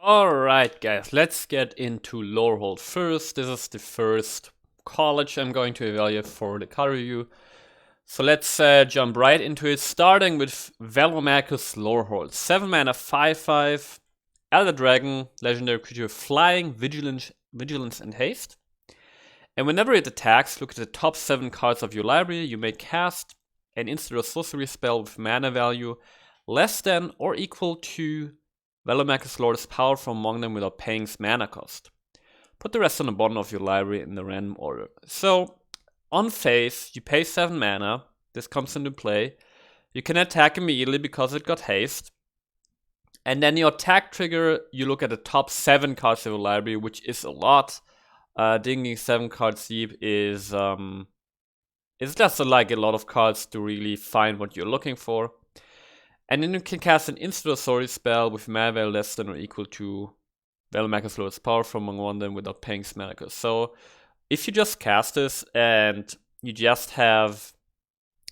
Alright guys, let's get into Lorehold first. This is the first college I'm going to evaluate for the card review. So let's jump right into it, starting with Velomachus Lorehold. 7 mana, 5/5, Elder Dragon, legendary creature, flying, vigilance and haste. And whenever it attacks, look at the top 7 cards of your library. You may cast an instant or sorcery spell with mana value less than or equal to Velomachus Lord's power from among them without paying its mana cost. Put the rest on the bottom of your library in the random order. So, on face, you pay 7 mana. This comes into play. You can attack immediately because it got haste. And then your attack trigger, you look at the top 7 cards of your library, which is a lot. Digging 7 cards deep is it's just like a lot of cards to really find what you're looking for. And then you can cast an instant authority spell with mana value less than or equal to Velomachus Lord's power from among one of them without paying its mana cost. So if you just cast this and you just have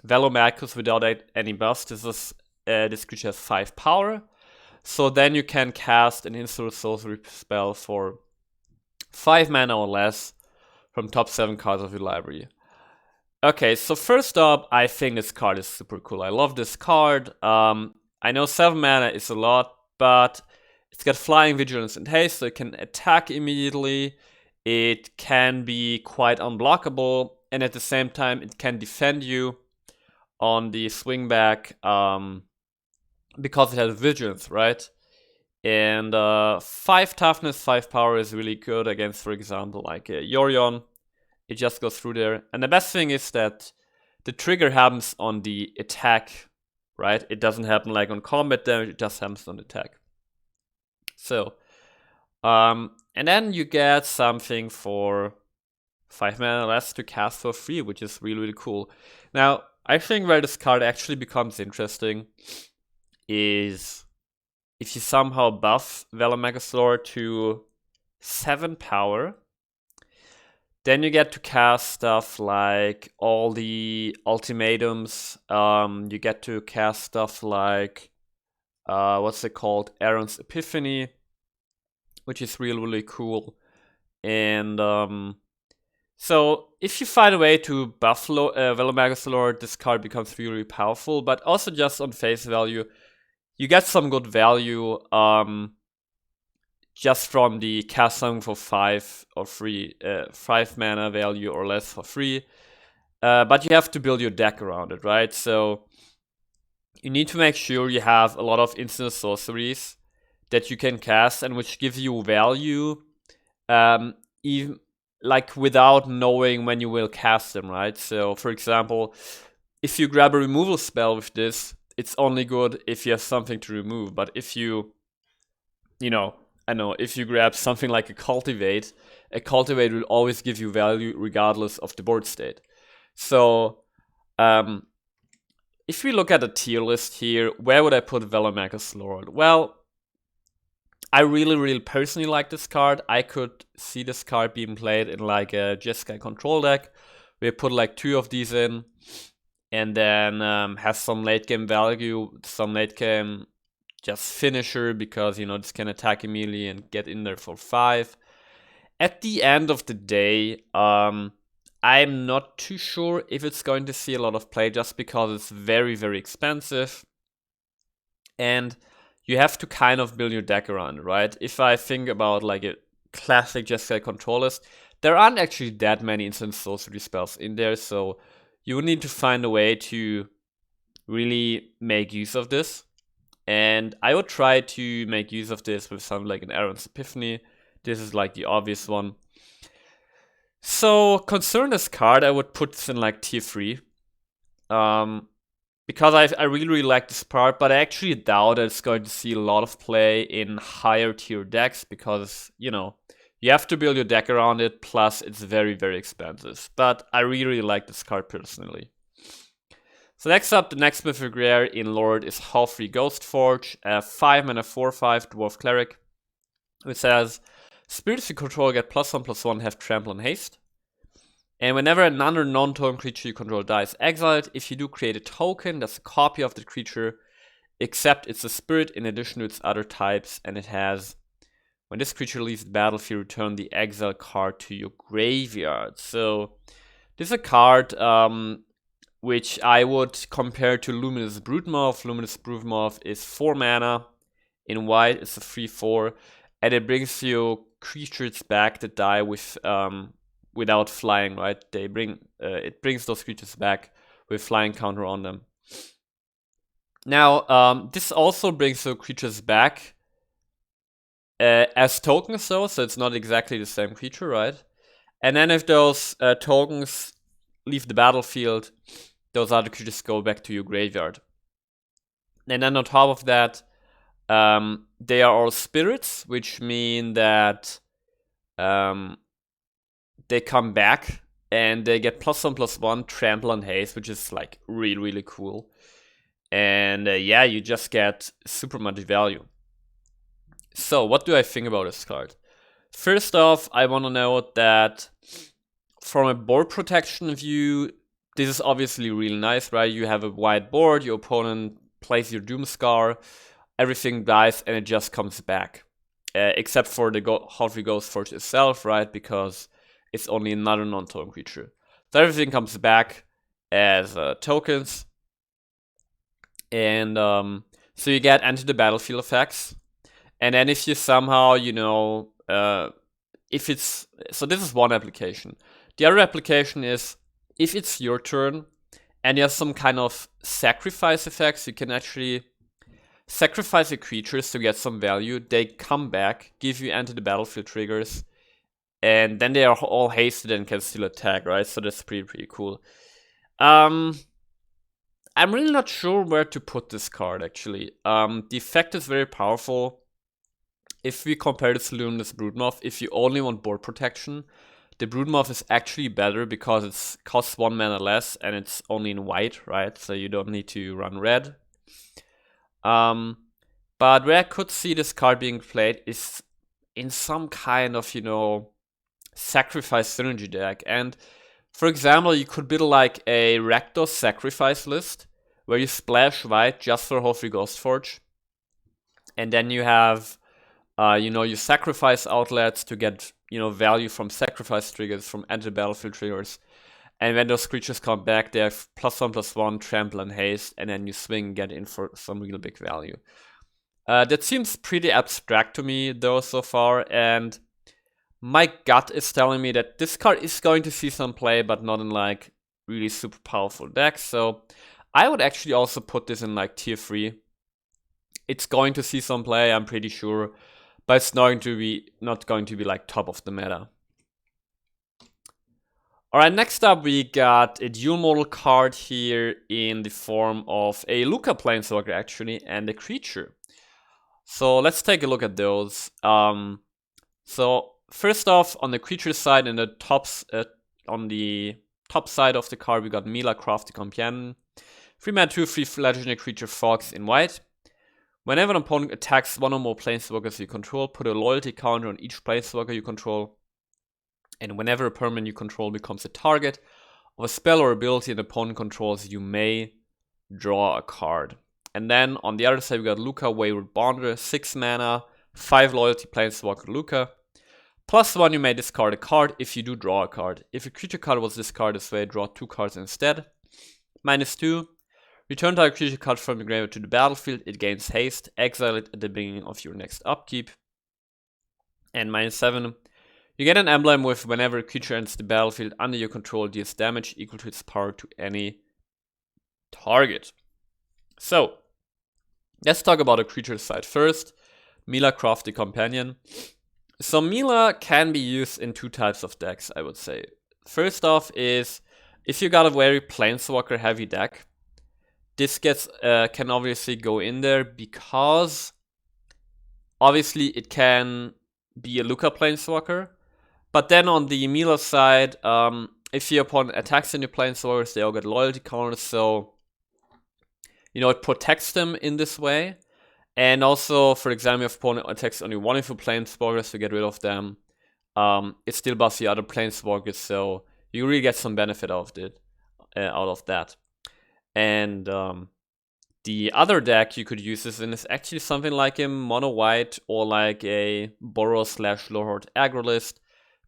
Velomachus without any buffs, this creature has 5 power. So then you can cast an instant sorcery spell for 5 mana or less from top 7 cards of your library. Okay, so first up, I think this card is super cool. I love this card. I know 7 mana is a lot, but it's got flying, vigilance, and haste, so it can attack immediately. It can be quite unblockable, and at the same time, it can defend you on the swing back because it has vigilance, right? And 5 toughness, 5 power is really good against, for example, like a Yorion. It just goes through there. And the best thing is that the trigger happens on the attack, right? It doesn't happen like on combat damage, it just happens on the attack. So, and then you get something for 5 mana less to cast for free, which is really, really cool. Now, I think where this card actually becomes interesting is if you somehow buff Velomachus Lord to 7 power, then you get to cast stuff like all the ultimatums. You get to cast stuff like, what's it called? Aaron's Epiphany, which is really, really cool. And so if you find a way to buff Velomachus Lord, this card becomes really, really powerful. But also just on face value, you get some good value. Just from the cast something for 5 or free, 5 mana value or less for free. But you have to build your deck around it, right? So you need to make sure you have a lot of instant sorceries that you can cast and which give you value, even like without knowing when you will cast them, right? So for example, if you grab a removal spell with this, it's only good if you have something to remove. But if you if you grab something like a cultivate will always give you value regardless of the board state. So, if we look at the tier list here, where would I put Velomachus Lord? Well, I really, really personally like this card. I could see this card being played in like a Jeskai control deck. We put like 2 of these in, and then have some late game value, some late game just finisher, because this can attack immediately and get in there for 5. At the end of the day, I'm not too sure if it's going to see a lot of play just because it's very, very expensive. And you have to kind of build your deck around it, right? If I think about like a classic Jeskai control list, there aren't actually that many instant sorcery spells in there, so you would need to find a way to really make use of this. And I would try to make use of this with something like an Aaron's Epiphany. This is like the obvious one. So, concerning this card, I would put this in like tier 3. Because I really, really like this part, but I actually doubt that it's going to see a lot of play in higher tier decks because, you have to build your deck around it, plus it's very, very expensive. But I really, really like this card personally. So next up, the next mythic rare in Lord is Halfree Ghostforge, a 5 mana 4/5 Dwarf Cleric, which says, spirits you control get +1/+1, have trample and haste. And whenever another non-token creature you control dies exiled, if you do create a token that's a copy of the creature, except it's a spirit in addition to its other types, and it has When this creature leaves the battlefield, return the exile card to your graveyard. So this is a card which I would compare to Luminous Broodmoth. Luminous Broodmoth is 4 mana. In white, it's a 3/4, and it brings you creatures back that die with without flying, right? It brings those creatures back with flying counter on them. Now, this also brings the creatures back as tokens though, so it's not exactly the same creature, right? And then if those tokens leave the battlefield, those other creatures go back to your graveyard. And then on top of that, they are all spirits, which mean that they come back and they get +1/+1, trample and haste, which is like really cool. And yeah, you just get super much value. So what do I think about this card? First off, I want to note that from a board protection view, this is obviously really nice, right? You have a wide board, your opponent plays your Doomscar, everything dies and it just comes back. Except for the Hotry Ghost Forge itself, right? Because it's only another non-token creature. So everything comes back as tokens. And so you get enter the battlefield effects. And then if you somehow, you know, if it's, so this is one application. The other application is if it's your turn and you have some kind of sacrifice effects, you can actually sacrifice your creatures to get some value. They come back, give you enter the battlefield triggers, and then they are all hasted and can still attack, right? So that's pretty cool. I'm really not sure where to put this card, actually. The effect is very powerful. If we compare this to Luminous Broodmoth, if you only want board protection, the Broodmoth is actually better because it costs 1 mana less and it's only in white, right? So you don't need to run red. But where I could see this card being played is in some kind of, you know, sacrifice synergy deck. And for example, you could build like a Rakdos sacrifice list where you splash white just for Hotry Ghost Forge. And then you have you know, you sacrifice outlets to get, you know, value from sacrifice triggers, from enter battlefield triggers. And when those creatures come back, they have +1/+1, trample and haste, and then you swing and get in for some real big value. That seems pretty abstract to me though so far, and my gut is telling me that this card is going to see some play, but not in like really super powerful decks. So I would actually also put this in like tier 3. It's going to see some play, I'm pretty sure. But it's not going to be like top of the meta. Alright, next up we got a dual model card here in the form of a Luca Planeswalker actually, and a creature. So let's take a look at those. So first off, on the creature side, on the top side of the card, we got Mila, Crafty Companion. 3-mana 2/3 legendary creature Fox in white. Whenever an opponent attacks one or more planeswalkers you control, put a loyalty counter on each planeswalker you control. And whenever a permanent you control becomes a target of a spell or ability an opponent controls, you may draw a card. And then on the other side we got Luca, Wayward Bonder, 6 mana, 5 loyalty planeswalker Luca. +1, you may discard a card if you do draw a card. If a creature card was discarded this way, draw 2 cards instead. -2. Return target creature card from the graveyard to the battlefield, it gains haste, exile it at the beginning of your next upkeep. And -7, you get an emblem with whenever a creature enters the battlefield under your control deals damage equal to its power to any target. So, let's talk about the creature side first. Mila, Crafty Companion. So Mila can be used in 2 types of decks, I would say. First off is, if you got a very planeswalker heavy deck, this can obviously go in there because obviously it can be a Luca Planeswalker. But then on the Mila side, if your opponent attacks any planeswalkers, they all get loyalty counters, so you know it protects them in this way. And also, for example, if opponent attacks only one of your planeswalkers to get rid of them, it still buffs the other planeswalkers, so you really get some benefit out of that. And The other deck you could use this in is actually something like a mono white, or like a mono white, or like a mono white, or like a Boros/Lorehold aggro list,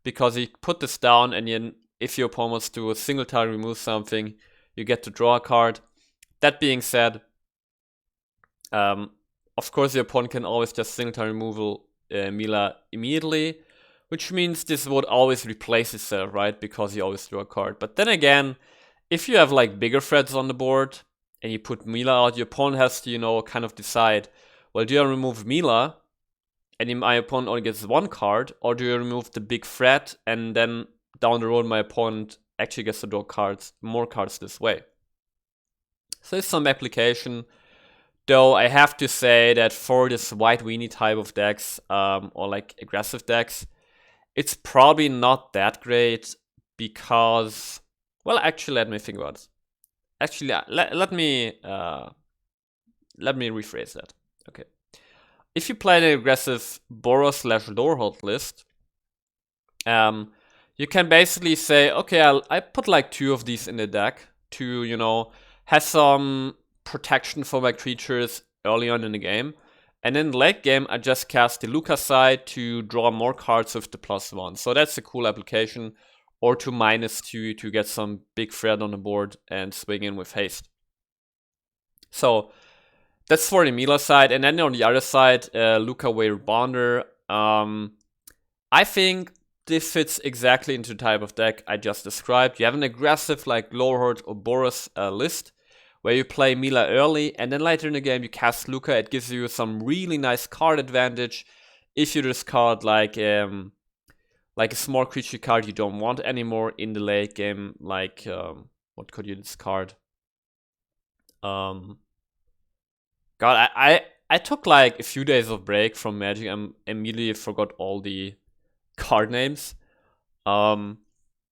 because you put this down, and then if your opponent wants to single target remove something, you get to draw a card. That being said, of course your opponent can always just single target removal Mila immediately, which means this would always replace itself, right? Because you always draw a card. But then again, if you have like bigger threats on the board and you put Mila out, your opponent has to, you know, kind of decide, well, do I remove Mila and my opponent only gets one card, or do you remove the big threat and then down the road my opponent actually gets to draw more cards this way? So there's some application, though I have to say that for this white weenie type of decks, or like aggressive decks, it's probably not that great because, well, actually, let me think about it. Actually, let me rephrase that. Okay. If you play an aggressive Boros/Lorehold list, you can basically say, okay, I put like 2 of these in the deck to, you know, have some protection for my creatures early on in the game. And in late game, I just cast the Luca side to draw more cards with the +1. So that's a cool application. Or to -2 to get some big threat on the board and swing in with haste. So that's for the Mila side. And then on the other side, Luca Whale Bonder. I think this fits exactly into the type of deck I just described. You have an aggressive like Lorehold or Boros list, where you play Mila early, and then later in the game you cast Luca. It gives you some really nice card advantage. If you discard like a small creature card you don't want anymore in the late game, like what could you discard? God, I took like a few days of break from Magic. I immediately forgot all the card names.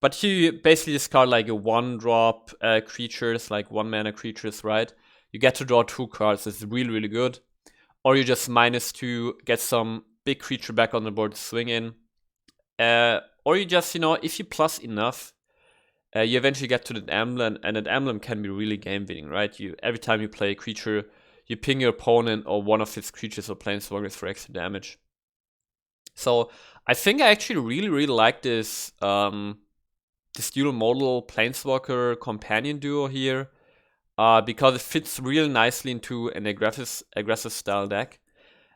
But you basically discard like a 1-drop creatures, like 1-mana creatures, right? You get to draw 2 cards. It's really, really good. Or you just -2, get some big creature back on the board to swing in. Or you just, you know, if you plus enough, you eventually get to that emblem, and that emblem can be really game-winning, right? Every time you play a creature, you ping your opponent or one of his creatures or planeswalkers for extra damage. So I think I actually really, really like this dual modal planeswalker companion duo here, because it fits really nicely into an aggressive style deck.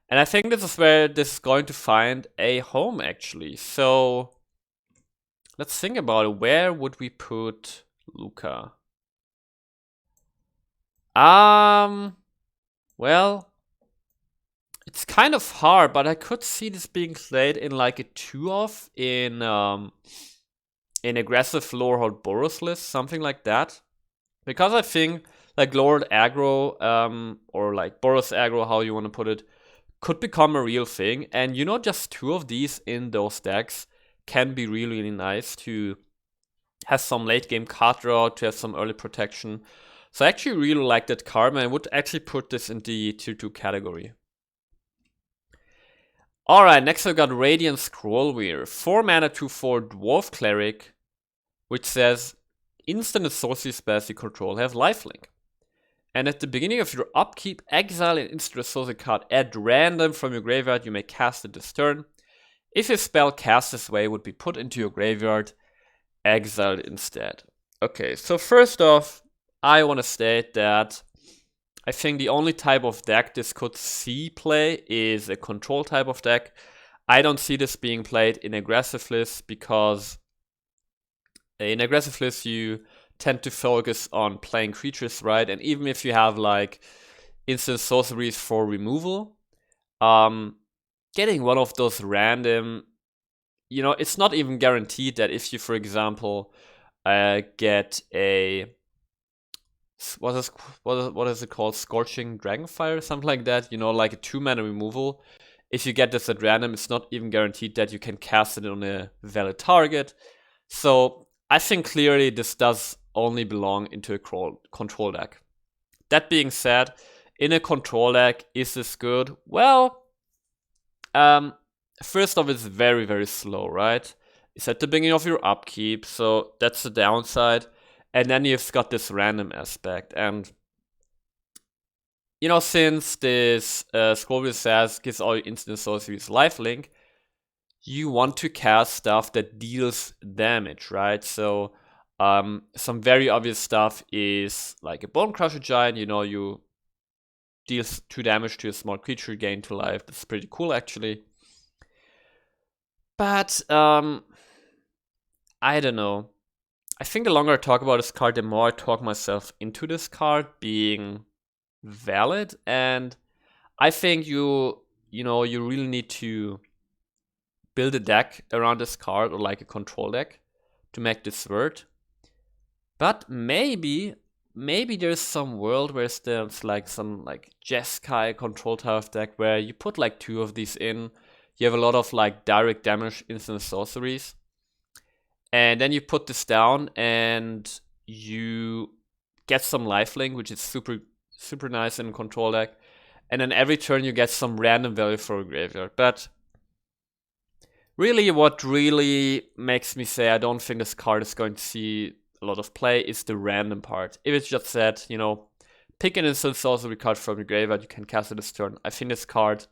And I think this is where this is going to find a home, actually. So let's think about it. Where would we put Luca? Well, it's kind of hard, but I could see this being played in like a 2-off in aggressive Lorehold Boros list, something like that. Because I think like Lorehold aggro, or like Boros aggro, how you want to put it, could become a real thing. And you know, just 2 of these in those decks can be really, really nice to have some late game card draw, to have some early protection. So I actually really like that card, and I would actually put this in the tier 2 category. Alright, next I've got Radian Scroll here. 4-mana 2/4 Dwarf Cleric, which says instant and sorcery spells you control have lifelink. And at the beginning of your upkeep, exile an instant or sorcery card at random from your graveyard. You may cast it this turn. If a spell cast this way would be put into your graveyard, exiled instead. Okay, so first off, I want to state that I think the only type of deck this could see play is a control type of deck. I don't see this being played in aggressive lists, because in aggressive lists you tend to focus on playing creatures, right? And even if you have like instant sorceries for removal, getting one of those random, you know, it's not even guaranteed that if you, for example, get a what is it called? Scorching Dragonfire, something like that. You know, like a 2-mana removal. If you get this at random, it's not even guaranteed that you can cast it on a valid target. So I think clearly this does only belong into a control deck. That being said, in a control deck, is this good? Well, first off, it's very, very slow, right? It's at the beginning of your upkeep, so that's the downside. And then you've got this random aspect. And you know, since this scroll says gives all instant sorceries lifelink, you want to cast stuff that deals damage, right? So some very obvious stuff is like a Bone Crusher Giant, you know, you deals 2 damage to a small creature, gain 2 life. That's pretty cool, actually. But I don't know. I think the longer I talk about this card, the more I talk myself into this card being valid. And I think you really need to build a deck around this card, or like a control deck, to make this work. But maybe there's some world where there's like some like Jeskai control type deck where you put like 2 of these in. You have a lot of like direct damage instant sorceries. And then you put this down and you get some lifelink, which is super nice in a control deck. And then every turn you get some random value for a graveyard. But really, what really makes me say I don't think this card is going to see a lot of play is the random part. If it's just said, you know, pick an instant sorcery card from your graveyard, you can cast it this turn. I think this card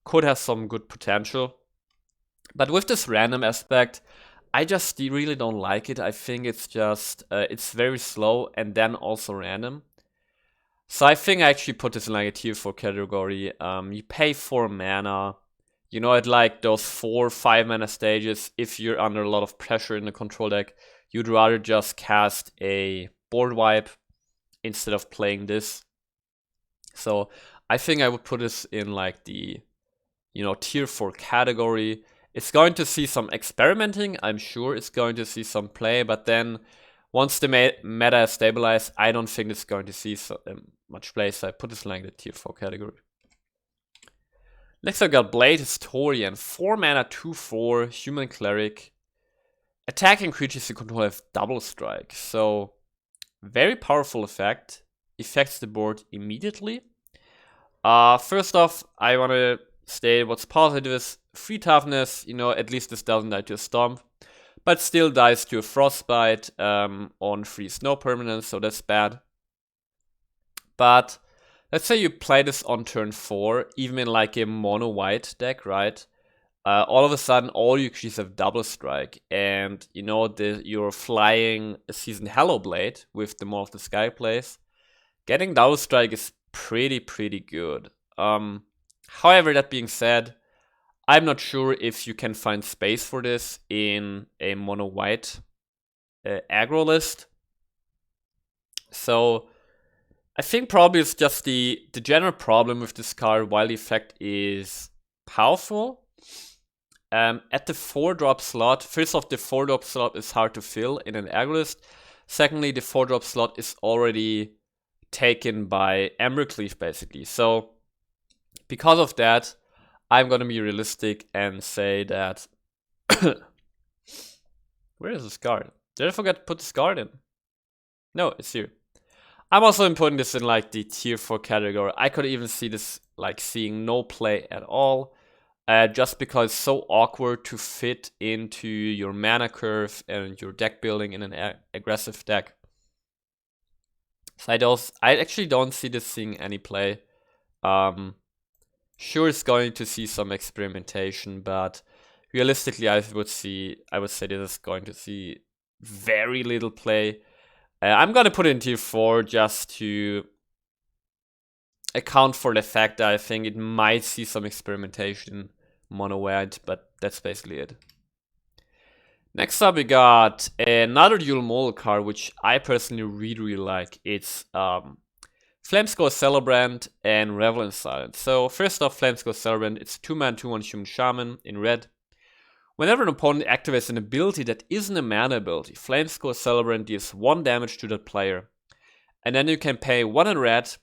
could have some good potential. But with this random aspect, I just really don't like it. I think it's just, it's very slow and then also random. So I think I actually put this in like a tier 4 category. You pay 4 mana. You know, at like those 4-5 mana stages, if you're under a lot of pressure in the control deck, you'd rather just cast a board wipe instead of playing this. So I think I would put this in like the, you know, tier 4 category. It's going to see some experimenting. I'm sure it's going to see some play, but then once the meta is stabilized, I don't think it's going to see much play. So I put this in like the tier 4 category. Next I got Blade Historian, 4 mana, 2/4, human cleric. Attacking creatures you control have double strike. So very powerful effect. Affects the board immediately. First off, I want to state what's positive is 3 toughness. You know, at least this doesn't die to a stomp, but still dies to a frostbite on 3 snow permanents, so that's bad. But let's say you play this on turn 4, even in like a mono white deck, right? All of a sudden, all your creatures have double strike, and you know you're flying a Seasoned Hellowblade with the Maw of the Sky plays. Getting double strike is pretty good. However, that being said, I'm not sure if you can find space for this in a mono white aggro list. So I think probably it's just the general problem with this card. While the effect is powerful, at the 4-drop slot, first off, the 4-drop slot is hard to fill in an aggro list. Secondly, the 4-drop slot is already taken by Embercleave, basically. So because of that, I'm gonna be realistic and say that where is this card? Did I forget to put this card in? No, it's here. I'm also putting this in like the tier 4 category. I could even see this like seeing no play at all. Just because it's so awkward to fit into your mana curve and your deck building in an aggressive deck. So I actually don't see this seeing any play. Sure, it's going to see some experimentation, but realistically, I would say this is going to see very little play. I'm gonna put it in tier 4 just to account for the fact that I think it might see some experimentation mono white, but that's basically it. Next up, we got another dual model card, which I personally really like. It's Flamescale Celebrant and Revel in Silence. So first off, Flamescale Celebrant, it's 2 mana, 2/1 human shaman in red. Whenever an opponent activates an ability that isn't a mana ability, Flamescale Celebrant deals 1 damage to that player. And then you can pay 1 in red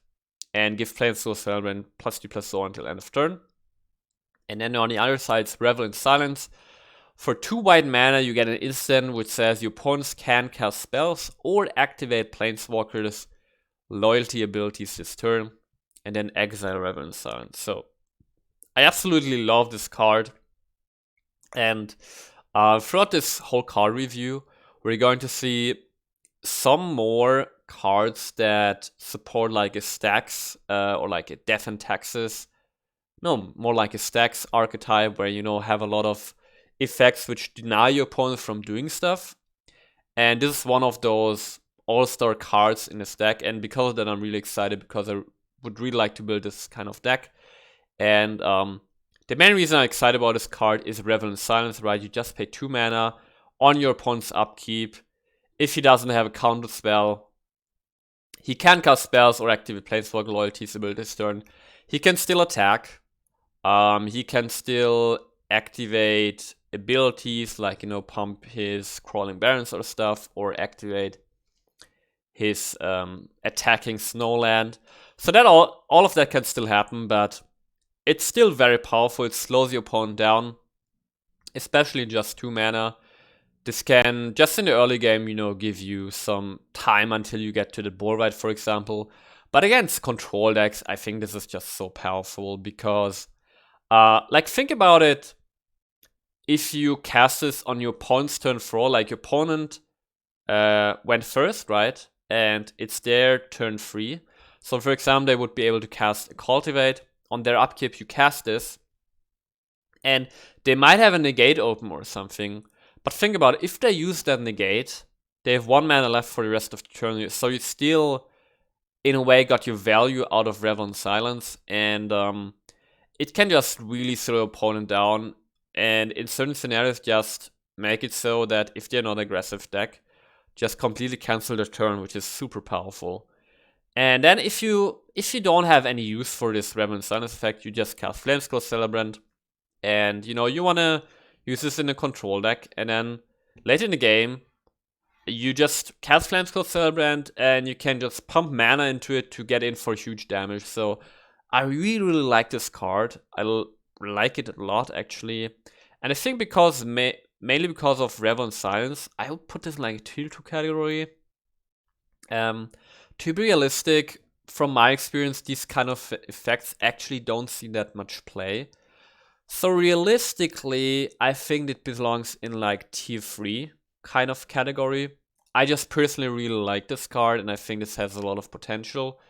and give Flamescale Celebrant +2/+0 until end of turn. And then on the other side, it's Revel in Silence. For 2 white mana, you get an instant which says your opponents can cast spells or activate Planeswalkers' loyalty abilities this turn, and then exile Revel in Silence. So I absolutely love this card. And throughout this whole card review, we're going to see some more cards that support like a stacks or like a death and taxes. No, more like a stacks archetype where, you know, have a lot of effects which deny your opponent from doing stuff. And this is one of those all-star cards in the stack. And because of that, I'm really excited because I would really like to build this kind of deck. And the main reason I'm excited about this card is Revel in Silence, right? You just pay 2 mana on your opponent's upkeep. If he doesn't have a counter spell, he can cast spells or activate Planeswalker Loyalties ability this turn. He can still attack. He can still activate abilities like, you know, pump his Crawling Barrens or stuff, or activate his attacking Snowland. So that all of that can still happen, but it's still very powerful. It slows your opponent down, especially just 2 mana. This can, just in the early game, you know, give you some time until you get to the board fight, for example. But against control decks, I think this is just so powerful because, like, think about it. If you cast this on your opponent's turn 4, like your opponent went first, right? And it's their turn 3. So, for example, they would be able to cast a Cultivate. On their upkeep, you cast this. And they might have a negate open or something. But think about it, if they use that negate, they have 1 mana left for the rest of the turn. So you still, in a way, got your value out of Revel in Silence. And it can just really slow your opponent down. And in certain scenarios, just make it so that if they're not aggressive deck, just completely cancel their turn, which is super powerful. And then if you don't have any use for this Revel in Silence effect, you just cast Flamescale Celebrant. And, you know, you want to use this in a control deck. And then later in the game, you just cast Flamescale Celebrant and you can just pump mana into it to get in for huge damage. So I really, really like this card. I like it a lot, actually. And I think because, mainly because of Revel in Silence, I would put this in like a tier 2 category. To be realistic, from my experience, these kind of effects actually don't see that much play. So realistically, I think it belongs in like tier 3 kind of category. I just personally really like this card and I think this has a lot of potential.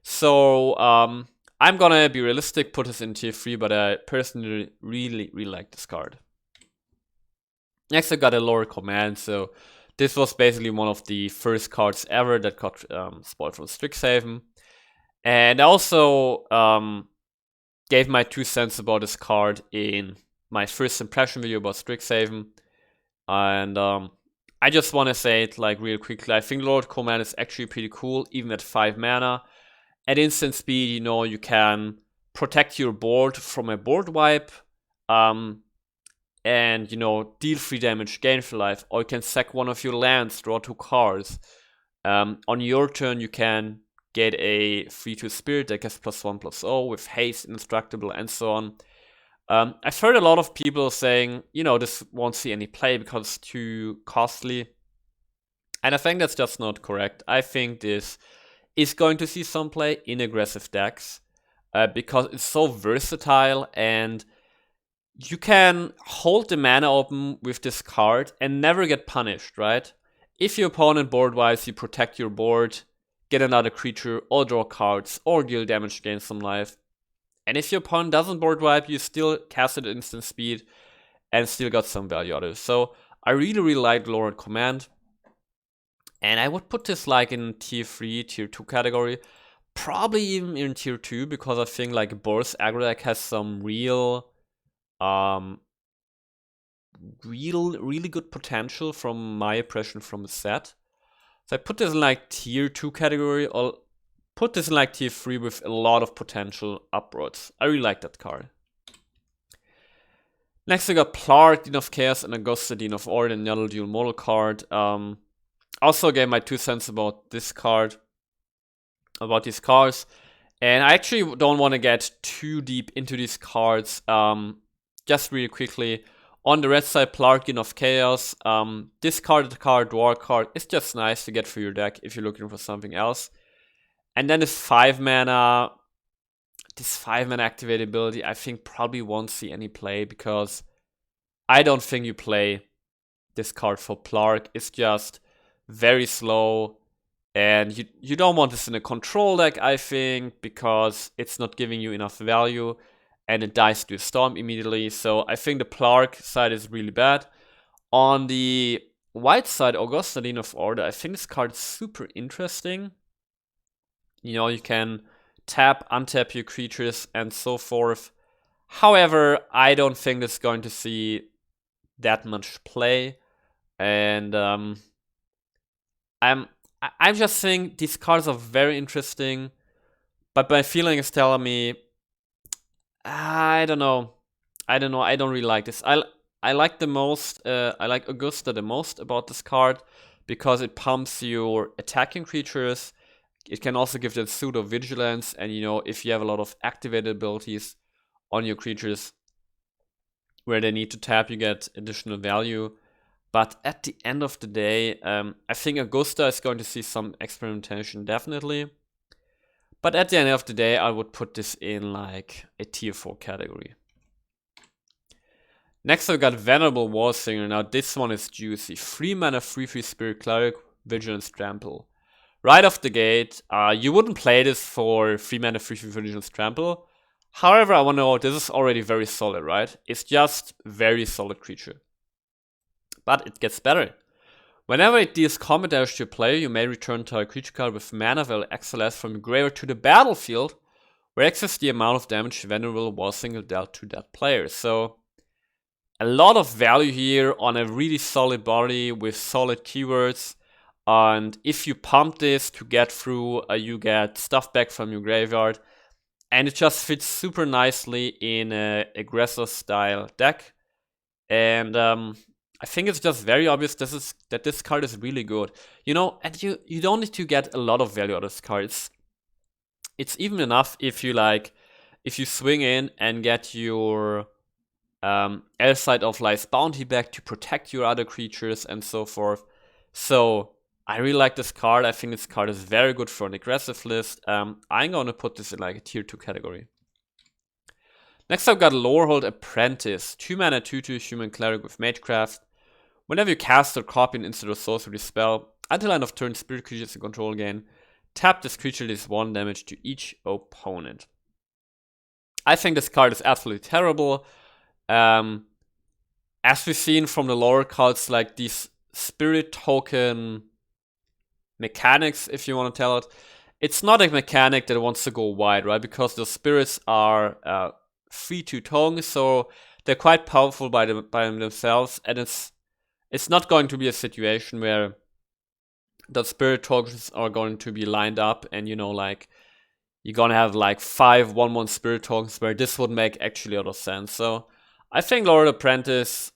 So I'm gonna be realistic, put this in tier 3, but I personally really like this card. Next I got a Lorehold Command, so this was basically one of the first cards ever that got spoiled from Strixhaven. And I also gave my 2 cents about this card in my first impression video about Strixhaven. And I just want to say it like real quickly. I think Lorehold Command is actually pretty cool, even at 5 mana. At instant speed, you know, you can protect your board from a board wipe. And, you know, deal 3 damage, gain 3 life, or you can sack one of your lands, draw 2 cards. On your turn, you can get a 3/2 spirit that gets +1/+0 with haste, indestructible, and so on. I've heard a lot of people saying, you know, this won't see any play because it's too costly. And I think that's just not correct. I think this is going to see some play in aggressive decks because it's so versatile and you can hold the mana open with this card and never get punished, right? If your opponent board wipes, you protect your board, get another creature, or draw cards, or deal damage, gain some life. And if your opponent doesn't board wipe, you still cast it at instant speed and still got some value out of it. So I really like Lorehold Command. And I would put this like in tier 3, tier 2 category. Probably even in tier 2 because I think like Boris aggro deck has some really good potential from my impression from the set. So I put this in like tier 2 category, or put this in like tier 3 with a lot of potential upwards. I really like that card. Next we got Plark, Dean of Chaos, and Augusta, Dean of Order, another dual model card. Also gave my 2 cents about this card, about these cards. And I actually don't want to get too deep into these cards. Just really quickly, on the red side, Plarkin of Chaos. This card, War card, is just nice to get for your deck if you're looking for something else. And then this 5 mana activate ability, I think probably won't see any play because I don't think you play this card for Plark. It's just very slow And you don't want this in a control deck, I think, because it's not giving you enough value and it dies to a storm immediately. So I think the Plark side is really bad. On the white side, Augusta Dean of Order, I think this card is super interesting. You know, you can tap, untap your creatures and so forth. However, I don't think it's going to see that much play. And I'm just saying these cards are very interesting, but my feeling is telling me, I don't know. I don't really like this. I like the most, I like Augusta the most about this card because it pumps your attacking creatures. It can also give them pseudo vigilance, and you know, if you have a lot of activated abilities on your creatures where they need to tap, you get additional value. But at the end of the day, I think Augusta is going to see some experimentation, definitely. But at the end of the day, I would put this in like a tier 4 category. Next, I've got Venerable Warsinger. Now, this one is juicy. 3 mana, 3/3 Spirit Cleric, Vigilance Trample. Right off the gate, you wouldn't play this for 3 mana, 3/3 Vigilance Trample. However, I want to know, this is already very solid, right? It's just very solid creature. But it gets better. Whenever it deals combat damage to a player, you may return to a creature card with mana value XLS from your graveyard to the battlefield, where X is the amount of damage Venerable Warsinger dealt to that player. So, a lot of value here on a really solid body with solid keywords. And if you pump this to get through, you get stuff back from your graveyard. And it just fits super nicely in an aggressor style deck. And I think it's just very obvious that this card is really good. You know, and you don't need to get a lot of value out of this card. It's even enough if you swing in and get your Elside of Life's Bounty back to protect your other creatures and so forth. So I really like this card. I think this card is very good for an aggressive list. I'm going to put this in like a tier 2 category. Next I've got Lorehold Apprentice. 2 mana, 2/2 human cleric with Magecraft. Whenever you cast or copy an instant or sorcery spell, until end of turn, spirit creatures you control again, tap this creature, deals 1 damage to each opponent. I think this card is absolutely terrible. As we've seen from the lore cards, like these spirit token mechanics, if you want to tell it, it's not a mechanic that wants to go wide, right? Because the spirits are 3/2 tokens, so they're quite powerful by themselves, and it's not going to be a situation where the spirit tokens are going to be lined up, and you know, like you're gonna have like 5 1/1 spirit tokens where this would make actually a lot of sense. So I think Lorehold Apprentice,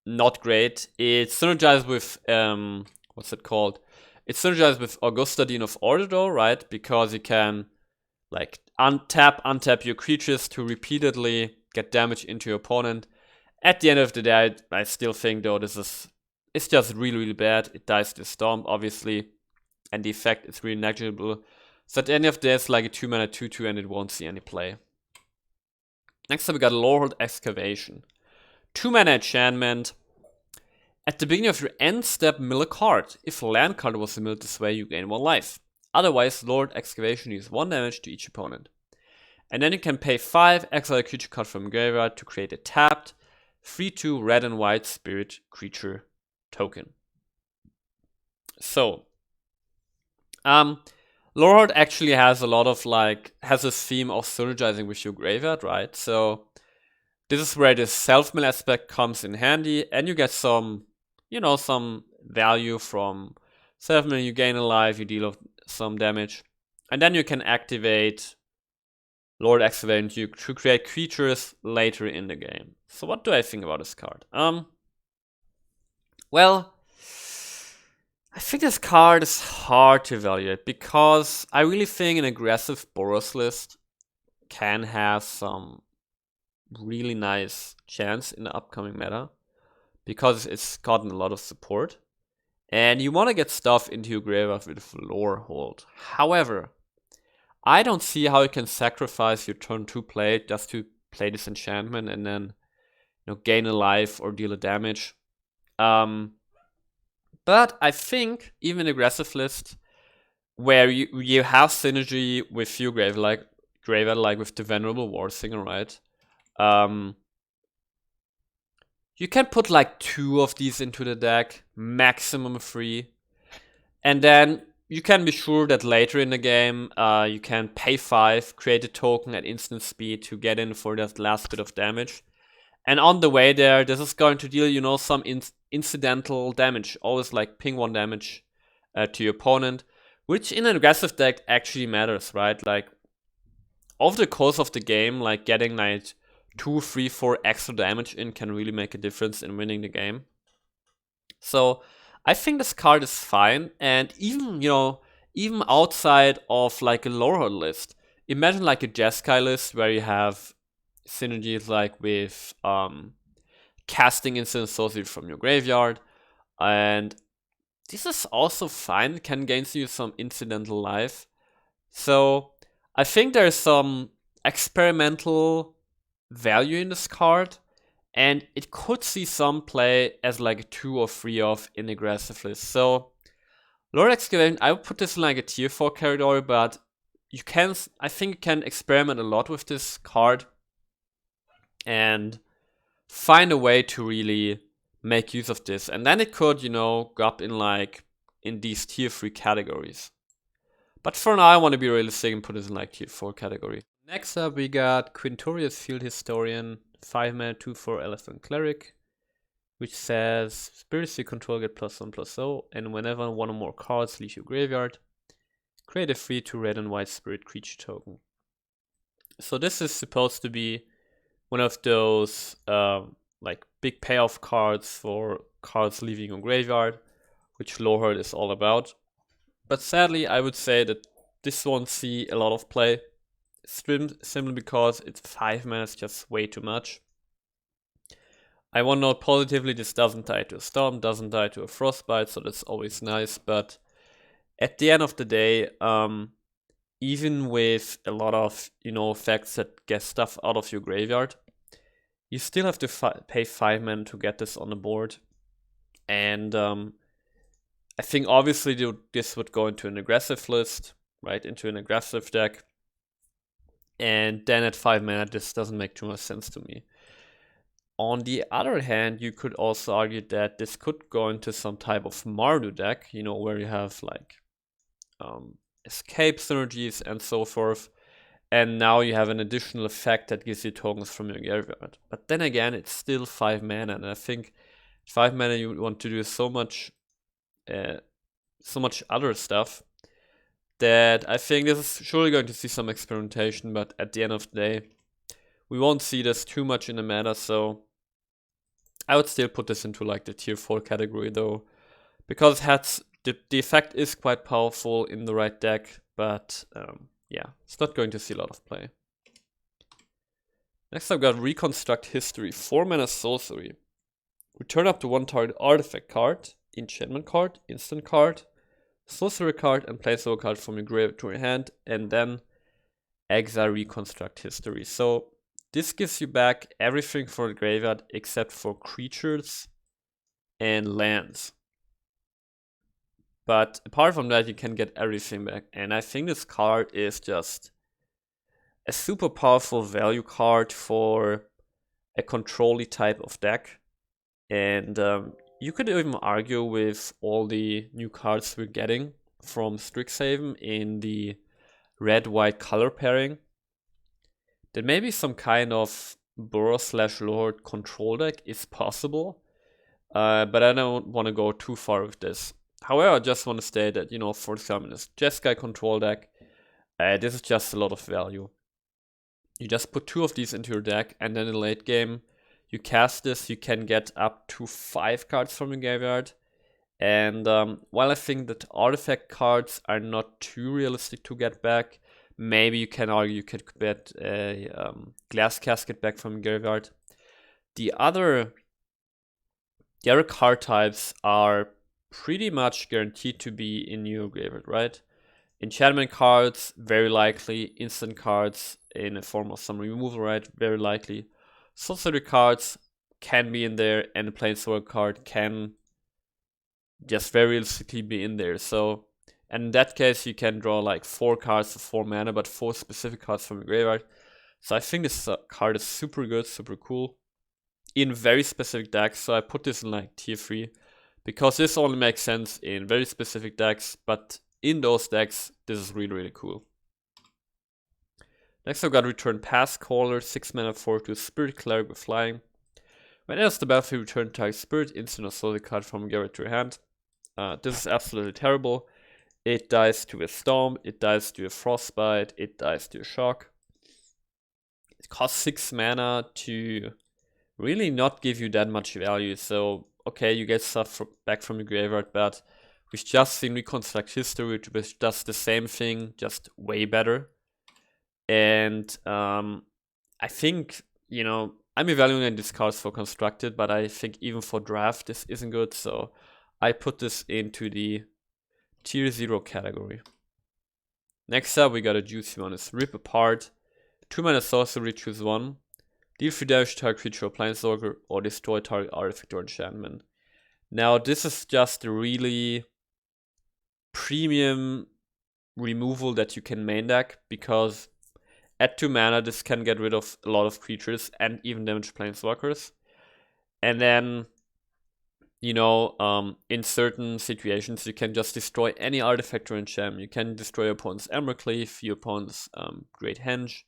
not great. It synergizes with what's it called? It synergizes with Augusta Dean of Order though, right? Because you can like untap your creatures to repeatedly get damage into your opponent. At the end of the day, I still think though it's just really bad. It dies to Storm, obviously, and the effect is really negligible. So at the end of the day, it's like a 2 mana 2/2 and it won't see any play. Next up, we got Lorehold Excavation. 2 mana enchantment. At the beginning of your end step, mill a card. If a land card was milled this way, you gain 1 life. Otherwise, Lorehold Excavation deals 1 damage to each opponent. And then you can pay 5, exile a creature card from graveyard to create a tapped 3/2 red and white spirit creature token. So, Lorehold actually has a lot of has a theme of synergizing with your graveyard, right? So this is where the self-mill aspect comes in handy, and you get some value from self-mill. You gain a life, you deal some damage, and then you can activate Lorehold Excavation to create creatures later in the game. So what do I think about this card? Well, I think this card is hard to evaluate because I really think an aggressive Boros list can have some really nice chance in the upcoming meta because it's gotten a lot of support. And you want to get stuff into your graveyard with Lorehold. However, I don't see how you can sacrifice your turn 2 play just to play this enchantment and then gain a life or deal a damage. But I think even aggressive list where you have synergy with your graveyard, like with the Venerable Warsinger, right? You can put like 2 of these into the deck, maximum 3, and then you can be sure that later in the game you can pay 5, create a token at instant speed to get in for that last bit of damage. And on the way there, this is going to deal, you know, some incidental damage, always like ping 1 damage to your opponent, which in an aggressive deck actually matters, right? Like, over the course of the game, like getting like 2, 3, 4 extra damage in can really make a difference in winning the game. So I think this card is fine, and even, you know, even outside of like a Lorehold list, imagine like a Jeskai list where you have synergies like with casting instant sorcery from your graveyard, and this is also fine. It can gain you some incidental life. So I think there's some experimental value in this card, and it could see some play as like a 2 or 3 of in aggressive list. So Lord Excavation, I would put this in like a tier 4 category, but you can, I think you can experiment a lot with this card and find a way to really make use of this. And then it could, you know, go up in like in these tier 3 categories. But for now, I want to be realistic and put this in like tier 4 category. Next up, we got Quinturious Field Historian, 5-mana, 2/4 Elephant Cleric, which says spirits you control get +1/+0, and whenever 1 or more cards leave your graveyard, create a 3/2 red and white spirit creature token. So this is supposed to be one of those like big payoff cards for cards leaving your graveyard, which Lorehold is all about. But sadly, I would say that this won't see a lot of play, simply because it's 5 mana is just way too much. I want to note positively, this doesn't die to a storm, doesn't die to a frostbite, so that's always nice. But at the end of the day, even with a lot of, you know, effects that get stuff out of your graveyard, you still have to pay 5 mana to get this on the board. And I think obviously this would go into an aggressive list, right? Into an aggressive deck. And then at 5 mana, this doesn't make too much sense to me. On the other hand, you could also argue that this could go into some type of Mardu deck, you know, where you have like escape synergies and so forth. And now you have an additional effect that gives you tokens from your graveyard. But then again, it's still 5 mana, and I think 5 mana you want to do so much other stuff that I think this is surely going to see some experimentation, but at the end of the day, we won't see this too much in the meta, so I would still put this into like the tier 4 category though, because the effect is quite powerful in the right deck, but yeah, it's not going to see a lot of play. Next I've got Reconstruct History, 4 mana sorcery. Return up to 1 target artifact card, enchantment card, instant card, sorcery card, and placeholder card from your graveyard to your hand, and then exile Reconstruct History. So this gives you back everything for the graveyard except for creatures and lands. But apart from that, you can get everything back. And I think this card is just a super powerful value card for a control-y type of deck. And you could even argue with all the new cards we're getting from Strixhaven in the red-white color pairing, that maybe some kind of Burrow/Lord control deck is possible, but I don't want to go too far with this. However, I just want to state that, you know, for example, this Jeskai control deck, this is just a lot of value. You just put 2 of these into your deck, and then in late game, you cast this, you can get up to 5 cards from your graveyard. And while I think that artifact cards are not too realistic to get back, maybe you can argue you could get a Glass Casket back from graveyard. The other card types are pretty much guaranteed to be in your graveyard, right? Enchantment cards, very likely. Instant cards in a form of some removal, right? Very likely. Sorcery cards can be in there, and a Planeswalker card can just very realistically be in there. So And in that case, you can draw like 4 cards for 4 mana, but 4 specific cards from the graveyard. So I think this card is super good, super cool in very specific decks. So I put this in like tier 3 because this only makes sense in very specific decks, but in those decks, this is really, really cool. Next I've got Return Past Caller, 6 mana 4/2 Spirit Cleric with flying. When it enters the battlefield, return target spirit, instant or sorcery card from your graveyard to your hand. This is absolutely terrible. It dies to a storm, it dies to a frostbite, it dies to a shock. It costs 6 mana to really not give you that much value. So, okay, you get stuff back from your graveyard, but we've just seen Reconstruct History, which does the same thing, just way better. And I think, you know, I'm evaluating these cards for Constructed, but I think even for Draft, this isn't good. So I put this into the tier 0 category. Next up, we got a juicy one. It's Rip Apart. 2 mana sorcery, choose 1. Deal 3 damage to target creature or planeswalker, or destroy target artifact or enchantment. Now, this is just a really premium removal that you can main deck, because at 2 mana, this can get rid of a lot of creatures and even damage planeswalkers. And then, you know, in certain situations, you can just destroy any artifact or enchantment. You can destroy your opponent's Embercleave, your opponent's Great Henge.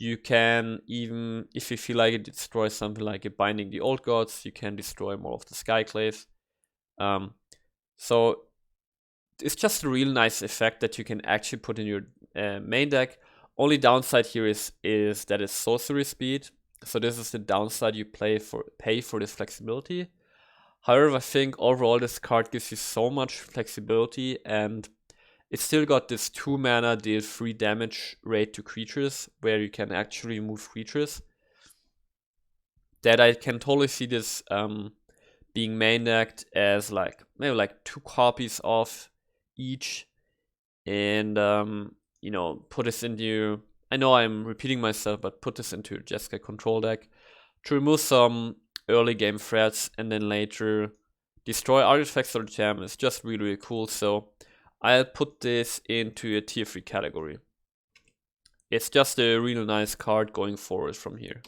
You can even, if you feel like it, destroy something like a Binding the Old Gods. You can destroy more of the Skyclaves. So it's just a real nice effect that you can actually put in your main deck. Only downside here is that it's sorcery speed. So this is the downside you pay for this flexibility. However, I think overall this card gives you so much flexibility, and it's still got this 2 mana deal 3 damage rate to creatures, where you can actually remove creatures, that I can totally see this being main decked as like maybe like 2 copies of each, and you know, put this into, I know I'm repeating myself, but put this into Jessica control deck to remove some early game threats, and then later destroy artifacts or jam. Is just really, really cool. So I'll put this into a tier 3 category. It's just a really nice card going forward from here.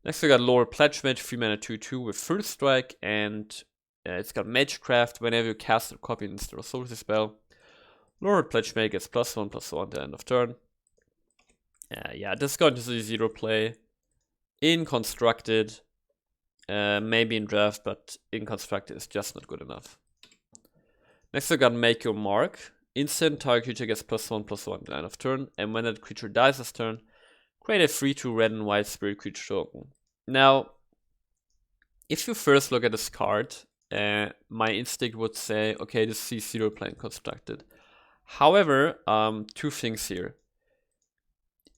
Next we got Lorehold Pledge Mage, 3 mana 2/2 with First Strike, and it's got Magecraft. Whenever you cast a copy instant or sorcery spell, Lorehold Pledge Mage gets +1/+1 at the end of turn. Yeah, this is going to see 0 play in Constructed, maybe in Draft, but in Constructed it's just not good enough. Next we got Make Your Mark. Instant, target creature gets +1/+1 at the end of turn, and when that creature dies this turn, create a 3/2 red and white spirit creature token. Now, if you first look at this card, my instinct would say, okay, this sees 0 play in Constructed. However, 2 things here.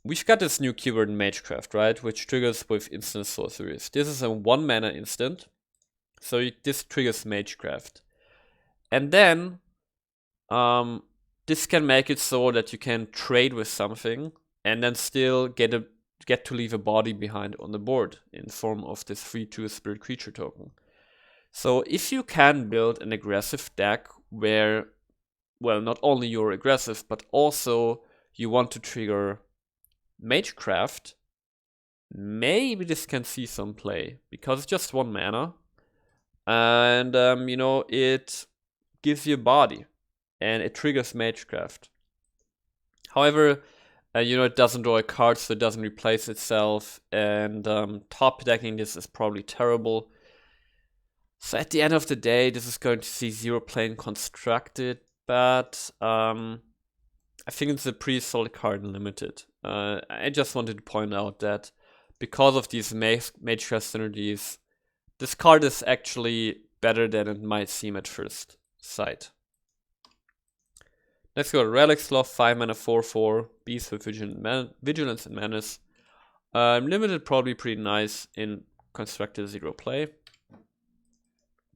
We've got this new keyword Magecraft, right, which triggers with instant sorceries. This is a 1 mana instant, so this triggers Magecraft. And then, this can make it so that you can trade with something and then still get to leave a body behind on the board in form of this 3/2 spirit creature token. So if you can build an aggressive deck where, well, not only you're aggressive, but also you want to trigger Magecraft, maybe this can see some play, because it's just 1 mana, and you know, it gives you a body, and it triggers Magecraft. However, you know, it doesn't draw a card, so it doesn't replace itself, and top decking this is probably terrible. So at the end of the day, this is going to see 0 play in Constructed, but I think it's a pretty solid card in Limited. I just wanted to point out that because of these Magecraft synergies, this card is actually better than it might seem at first sight. Next we got Relic Sloth, 5 mana 4/4, Beast with Vigilance and Menace. Limited probably pretty nice in Constructed 0 play.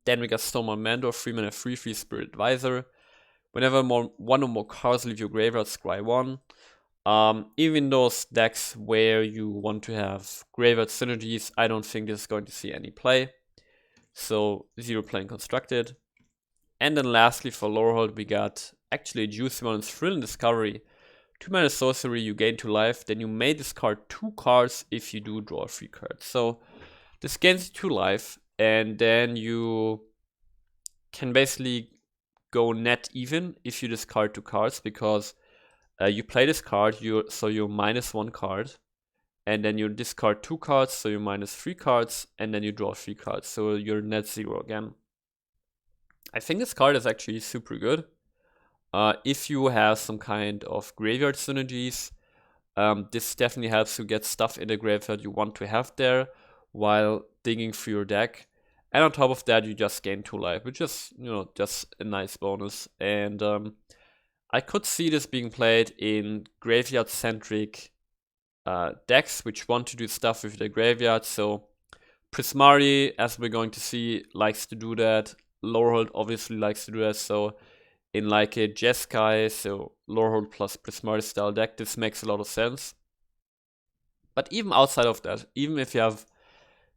Then we got Stormar Mandor, 3 mana 3/3 Spirit Advisor. Whenever 1 or more cards leave your graveyard, scry 1. Even those decks where you want to have graveyard synergies, I don't think this is going to see any play. So 0 play in Constructed. And then lastly for Lorehold, we got actually a juicy one. It's Thrill and Discovery. 2-mana sorcery, you gain 2 life, then you may discard 2 cards if you do draw a free card. So this gains you 2 life, and then you can basically go net even if you discard 2 cards, because you play this card, so you're -1 card, and then you discard 2 cards, so you're -3 cards, and then you draw 3 cards, so you're net 0 again. I think this card is actually super good. If you have some kind of graveyard synergies, this definitely helps you get stuff in the graveyard you want to have there while digging through your deck. And on top of that, you just gain 2 life, which is, just a nice bonus. And I could see this being played in graveyard-centric decks, which want to do stuff with the graveyard. So Prismari, as we're going to see, likes to do that. Lorehold obviously likes to do that. So in like a Jeskai, so Lorehold plus Prismari style deck, this makes a lot of sense. But even outside of that, even if you have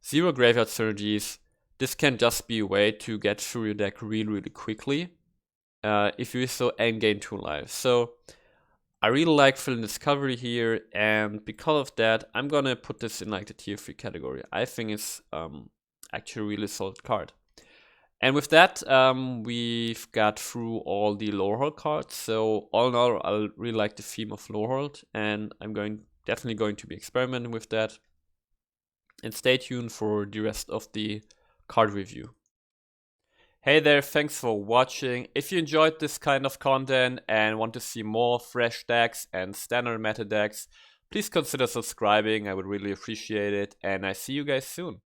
0 graveyard synergies, this can just be a way to get through your deck really quickly, if you so, and gain 2 lives. So I really like Thrill and Discovery here, and because of that, I'm gonna put this in like the tier 3 category. I think it's actually a really solid card. And with that, we've got through all the Lorehold cards. So all in all, I really like the theme of Lorehold, and I'm definitely going to be experimenting with that. And stay tuned for the rest of the card review. Hey there, thanks for watching. If you enjoyed this kind of content and want to see more fresh decks and standard meta decks, please consider subscribing. I would really appreciate it, and I see you guys soon.